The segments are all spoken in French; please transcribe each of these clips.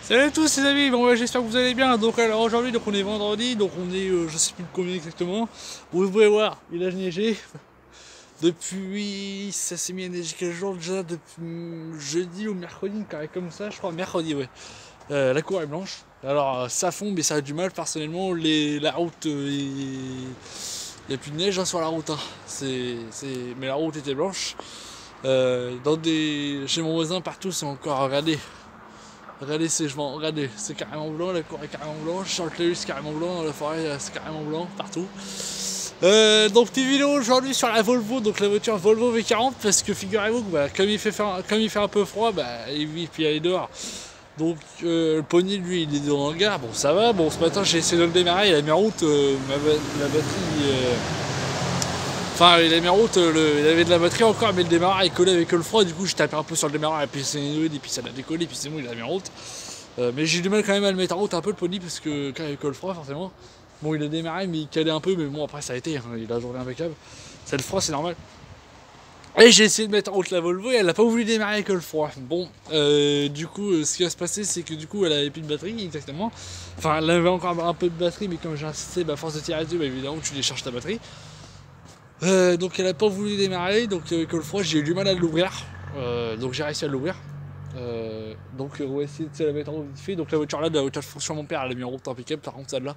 Salut à tous les amis, bon, ouais, j'espère que vous allez bien. Donc alors aujourd'hui on est vendredi, donc on est je sais plus combien exactement. Bon, vous pouvez voir, il a neigé depuis, ça s'est mis à neiger quel jour déjà, depuis jeudi ou mercredi, une carré comme ça je crois, mercredi ouais. La cour est blanche, alors ça fond mais ça a du mal personnellement, la route il n'y a plus de neige hein, sur la route hein. Mais la route était blanche. Chez mon voisin partout c'est encore, regardez ces chevaux, regardez, c'est carrément blanc, la cour est carrément blanche, sur le clavier c'est carrément blanc, dans la forêt c'est carrément blanc, partout. Donc petite vidéo aujourd'hui sur la Volvo, donc la voiture Volvo V40, parce que figurez-vous que bah, comme il fait un peu froid, bah, et puis il est dehors. Donc le pony lui il est dans le hangar, bon ça va, bon ce matin j'ai essayé de le démarrer, il a mis en route, la batterie... Enfin, il a mis en route, il avait de la batterie encore, mais le démarrage est collé avec le froid. Du coup, j'ai tapé un peu sur le démarrage, et puis c'est et puis ça l'a décollé, et puis c'est bon, il a mis en route. Mais j'ai du mal quand même à le mettre en route un peu le pony, parce que quand il colle froid, forcément. Bon, il a démarré, mais il calait un peu, mais bon, après ça a été, hein, il a journée impeccable. C'est le froid, c'est normal. Et j'ai essayé de mettre en route la Volvo, et elle n'a pas voulu démarrer avec le froid. Bon, du coup, ce qui va se passer, c'est que du coup, elle avait plus de batterie, exactement. Enfin, elle avait encore un peu de batterie, mais comme j'ai insisté, bah, force de tirer dessus, bah, évidemment, tu décharges ta batterie. Donc elle a pas voulu démarrer, donc avec le froid j'ai eu du mal à l'ouvrir, donc j'ai réussi à l'ouvrir. Donc on va essayer de la mettre en route vite fait. Donc la voiture là, de la voiture de fonction de mon père, elle a mis en route impeccable, par contre celle-là.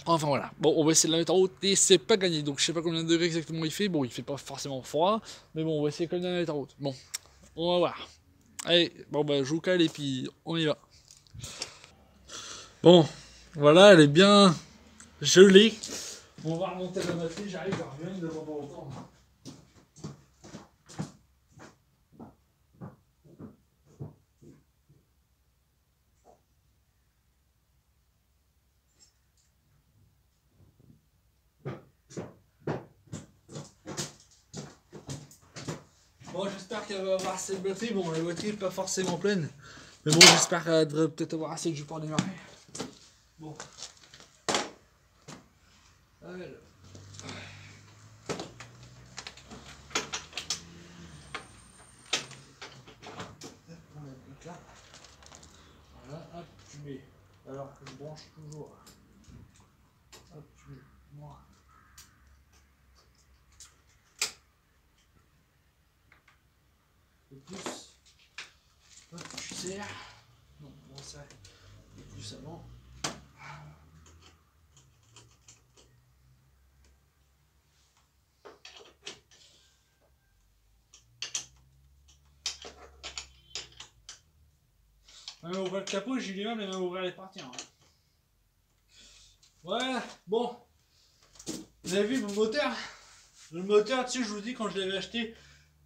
Enfin voilà, bon on va essayer de la mettre en route et c'est pas gagné, donc je sais pas combien de degrés exactement il fait, bon il fait pas forcément froid, mais bon on va essayer quand même de la mettre en route. Bon, on va voir. Allez, bon bah je vous cale et puis on y va. Bon, voilà, elle est bien gelée. On va remonter la batterie, j'arrive, je reviens devant pas longtemps. Bon, j'espère qu'elle va avoir assez de batterie. Bon, la batterie n'est pas forcément pleine. Mais bon, j'espère qu'elle devrait peut-être avoir assez de jus pour démarrer. Bon. Alors. On va mettre là. Voilà, hop, tu mets. Alors que je branche toujours. Hop, tu mets moi. Le plus. Hop, tu serres. Non, bon, ça. Le plus avant. Même ouvrir le capot, j'ai du mal même à ouvrir les parties. Hein. Ouais, bon. Vous avez vu mon moteur? Le moteur, tu sais, je vous dis, quand je l'avais acheté,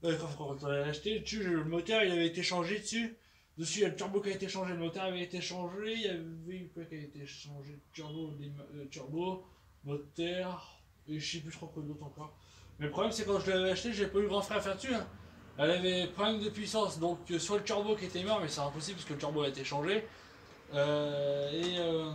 quand on l'avait acheté, tu sais, le moteur il avait été changé dessus. Dessus, il y a le turbo qui a été changé, le moteur avait été changé, il y avait quoi qui a été changé? Turbo, moteur, et je sais plus trop quoi d'autre encore. Mais le problème, c'est quand je l'avais acheté, j'ai pas eu grand frère à faire dessus. Hein. Elle avait problème de puissance, donc soit le turbo qui était mort, mais c'est impossible parce que le turbo a été changé. Euh, et euh,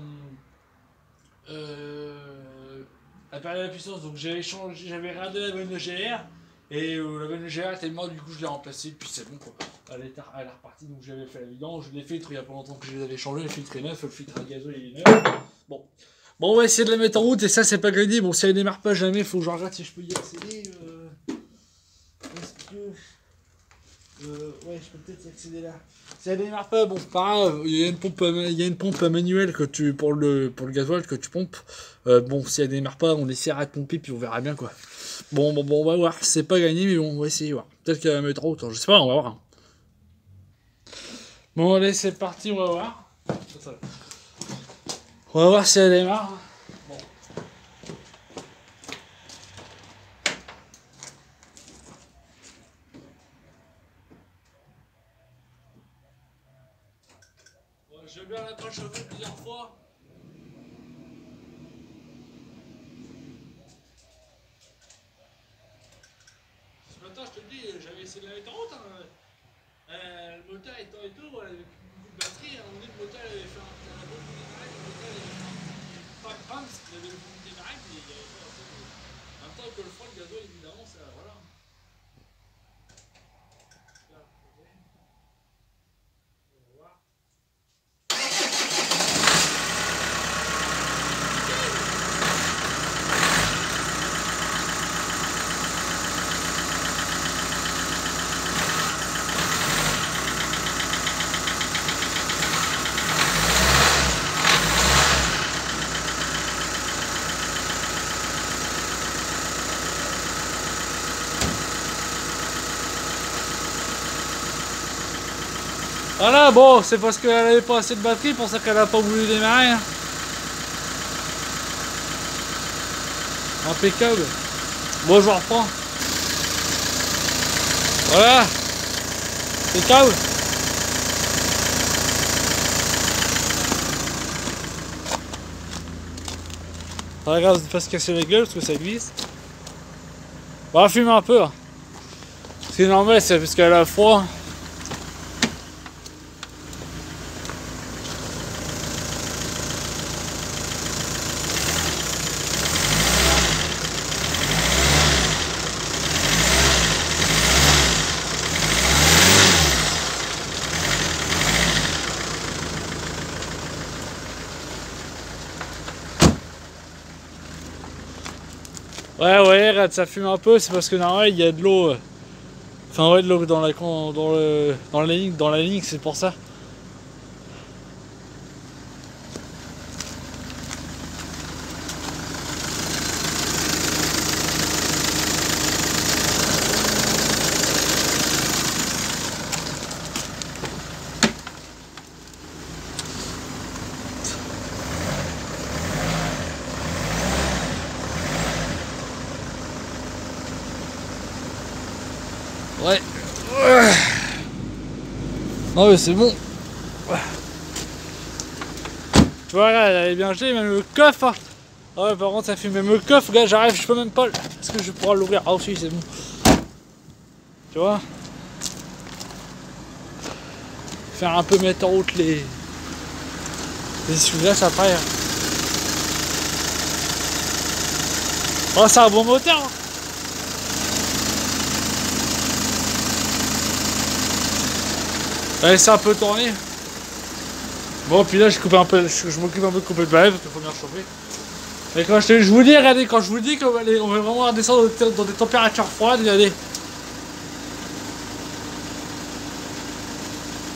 euh, la période de la puissance, donc j'avais regardé la bonne GR et la bonne GR était morte, du coup je l'ai remplacée, puis c'est bon quoi. Elle est repartie, donc j'avais fait la vidange, les filtres il y a pas longtemps que je les avais changés, le filtre est neuf, le filtre à gazoil il est neuf. Bon. Bon, on va essayer de la mettre en route et ça c'est pas gagné. Bon, si elle démarre pas jamais, faut que je regarde si je peux y accéder. Est-ce que. Ouais, je peux peut-être y accéder là. Si elle démarre pas, bon, c'est pas grave. Il y a une pompe manuelle pour le gasoil que tu pompes. Bon, si elle démarre pas, on essaiera de pomper puis on verra bien quoi. Bon, on va voir. C'est pas gagné, mais bon, on va essayer voir. Peut-être qu'elle va mettre en route. Je sais pas, on va voir. Bon, allez, c'est parti, on va voir. On va voir si elle démarre. Bon. Je vais bien la chauffer plusieurs fois. Ce matin, je te dis, j'avais essayé de la mettre en route. Hein. Le moteur étant et tout, elle avait plus beaucoup de batterie. À un moment donné, le moteur avait fait un. Elle a beaucoup démarré, le moteur avait fait un petit. Pas de panne, parce qu'il avait beaucoup démarré, mais il n'y avait pas assez de. En même temps que le froid, le gazoil, évidemment, ça. Voilà. Là, ok. On va voir. Voilà, bon, c'est parce qu'elle avait pas assez de batterie, pour ça qu'elle a pas voulu démarrer. Hein. Impeccable. Bon, je reprends. Voilà. Impeccable. Regarde, ne pas se casser la gueule parce que ça glisse. On va fumer un peu. Hein. C'est normal, c'est parce qu'elle a froid. Ouais, regarde, ça fume un peu, c'est parce que normalement il y a de l'eau. Enfin, ouais, de l'eau dans la ligne, c'est pour ça. Ouais. Non mais c'est bon. Tu vois là, elle est bien gelée, même le coffre. Hein. Ouais, par contre ça fume même le coffre, gars, j'arrive, je peux même pas. Est-ce que je pourrais l'ouvrir? Ah aussi, c'est bon. Tu vois? Faire un peu mettre en route les essuie-glaces après. Hein. Oh, c'est un bon moteur. Hein. C'est un peu tourné. Bon, puis là, je m'occupe un peu de couper le balai parce qu'il faut bien chauffer. Et quand je vous dis, regardez, quand je vous dis qu'on va vraiment redescendre dans des températures froides, regardez.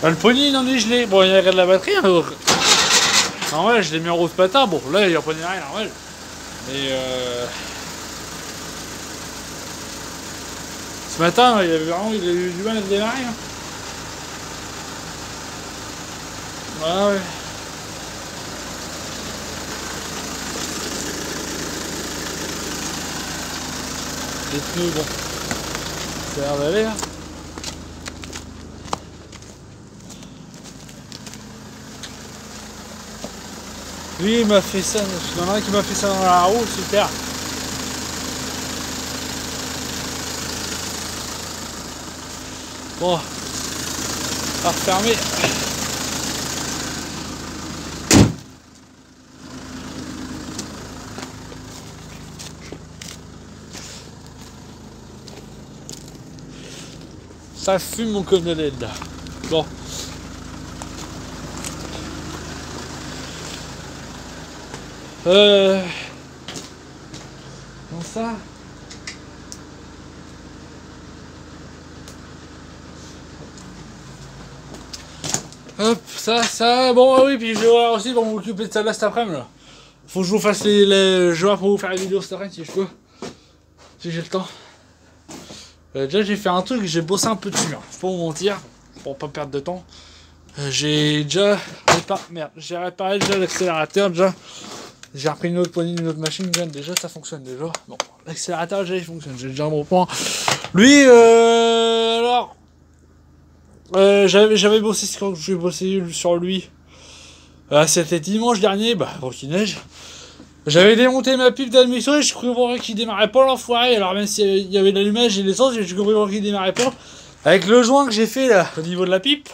Le pony, il en est gelé. Bon, il y a de la batterie. Hein. Non, ouais, je l'ai mis en route ce matin. Bon, là, il n'y a pas de rien, normal. Mais ce matin, il a eu du mal à démarrer. Hein. Ouais. Les pneus, bon. Ça a l'air d'aller, hein. Lui, il m'a fait ça. Il y en a un qui m'a fait ça dans la roue, super. Bon. À refermer. Ça fume mon comme de LED là. Bon. Dans ça. Hop, ça, bon oui, puis je vais voir aussi pour m'occuper de ça là cet après-midi là. Faut que je vous fasse je vais voir pour vous faire la vidéo cet après-midi si je peux. Si j'ai le temps. Déjà j'ai fait un truc, j'ai bossé un peu dessus, hein. Faut pas vous mentir, pour pas perdre de temps. J'ai déjà j'ai réparé déjà l'accélérateur déjà. J'ai repris une autre poignée d'une autre machine, déjà ça fonctionne déjà. Bon, l'accélérateur déjà il fonctionne, j'ai déjà un bon point. Lui alors j'avais bossé quand j'ai bossé sur lui. C'était dimanche dernier, bah bon qu'il neige. J'avais démonté ma pipe d'admission et je croyais qu'il démarrait pas l'enfoiré. Alors même s'il y avait de l'allumage et l'essence, je croyais qu'il démarrait pas. Avec le joint que j'ai fait là, au niveau de la pipe,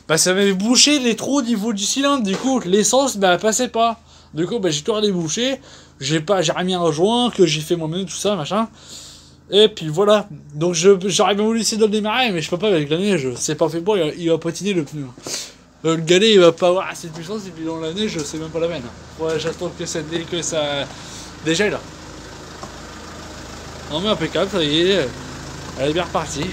bah ça m'avait bouché les trous au niveau du cylindre. Du coup, l'essence bah passait pas. Du coup, bah j'ai tout redébouché. J'ai remis un joint que j'ai fait moi-même, tout ça, machin. Et puis voilà. Donc j'aurais bien voulu essayer de le démarrer, mais je peux pas avec la neige. C'est pas fait pour, il va patiner le pneu. Le galet il va pas avoir assez de puissance et puis dans la neige c'est même pas la peine. Ouais, j'attends que ça dégèle là. Non mais impeccable, ça y est, elle est bien repartie.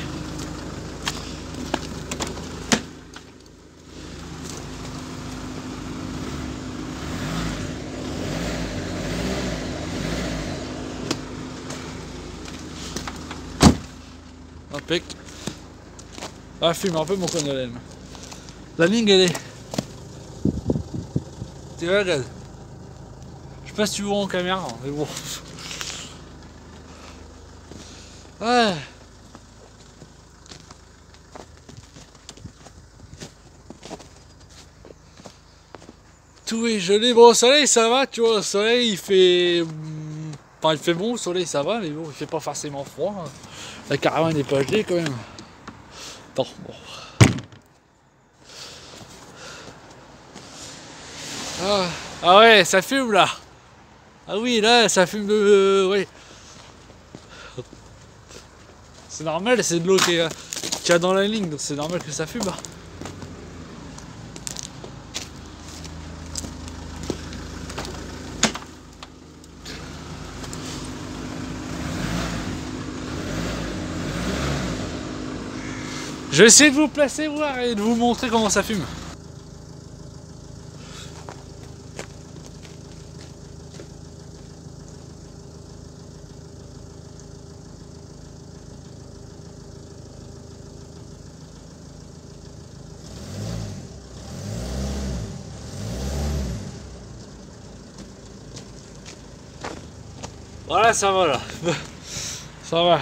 Impec. Ah, fume un peu mon condolène. La ligne elle est. Tu vois, regarde. Je sais pas si tu vois en caméra, mais bon. Ouais. Tout est gelé. Bon, au soleil, ça va, tu vois. Au soleil, il fait. Enfin, il fait bon, au soleil, ça va, mais bon, il fait pas forcément froid. La caravane n'est pas gelée quand même. Attends, bon. Ah ouais, ça fume là. Ah oui, là, ça fume de. Ouais. C'est normal, c'est de l'eau qu'il y a dans la ligne, donc c'est normal que ça fume. Je vais essayer de vous placer, voir et de vous montrer comment ça fume. Voilà, ça va là. Ça va.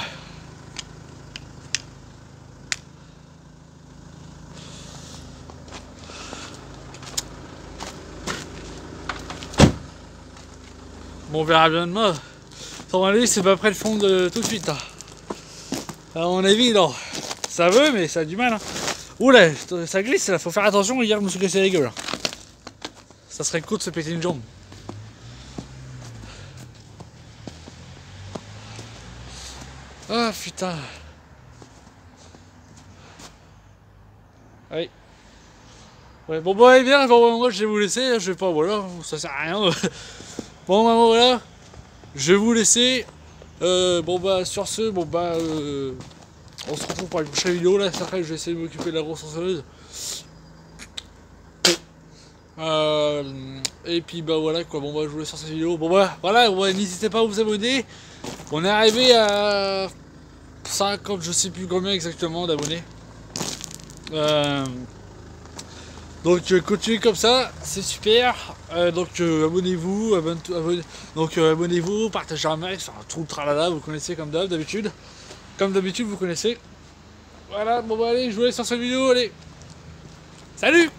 Bon, on verra bien demain. Sans aller, c'est pas près de fondre tout de suite. Hein. À mon avis, non. Ça veut, mais ça a du mal. Hein. Oula, ça glisse là, faut faire attention. Hier, je me suis cassé la gueule. Ça serait cool de se péter une jambe. Ah putain. Oui. Ouais, bon bah allez bien, bon, moi je vais vous laisser, je vais pas, voilà, ça sert à rien. Bon bah voilà, je vais vous laisser. Bon bah sur ce, bon bah on se retrouve pour une prochaine vidéo là, après je vais essayer de m'occuper de la grosse tronçonneuse. Et puis bah voilà quoi, bon bah je vous laisse sur cette vidéo. Bon bah voilà, ouais, n'hésitez pas à vous abonner. On est arrivé à 50, je sais plus combien exactement d'abonnés. Donc continuez comme ça, c'est super. Donc abonnez-vous, abonnez-vous, partagez un max, enfin, tout le tralala, vous connaissez comme d'habitude. Comme d'habitude, vous connaissez. Voilà, bon bah allez, je vous laisse sur cette vidéo, allez. Salut!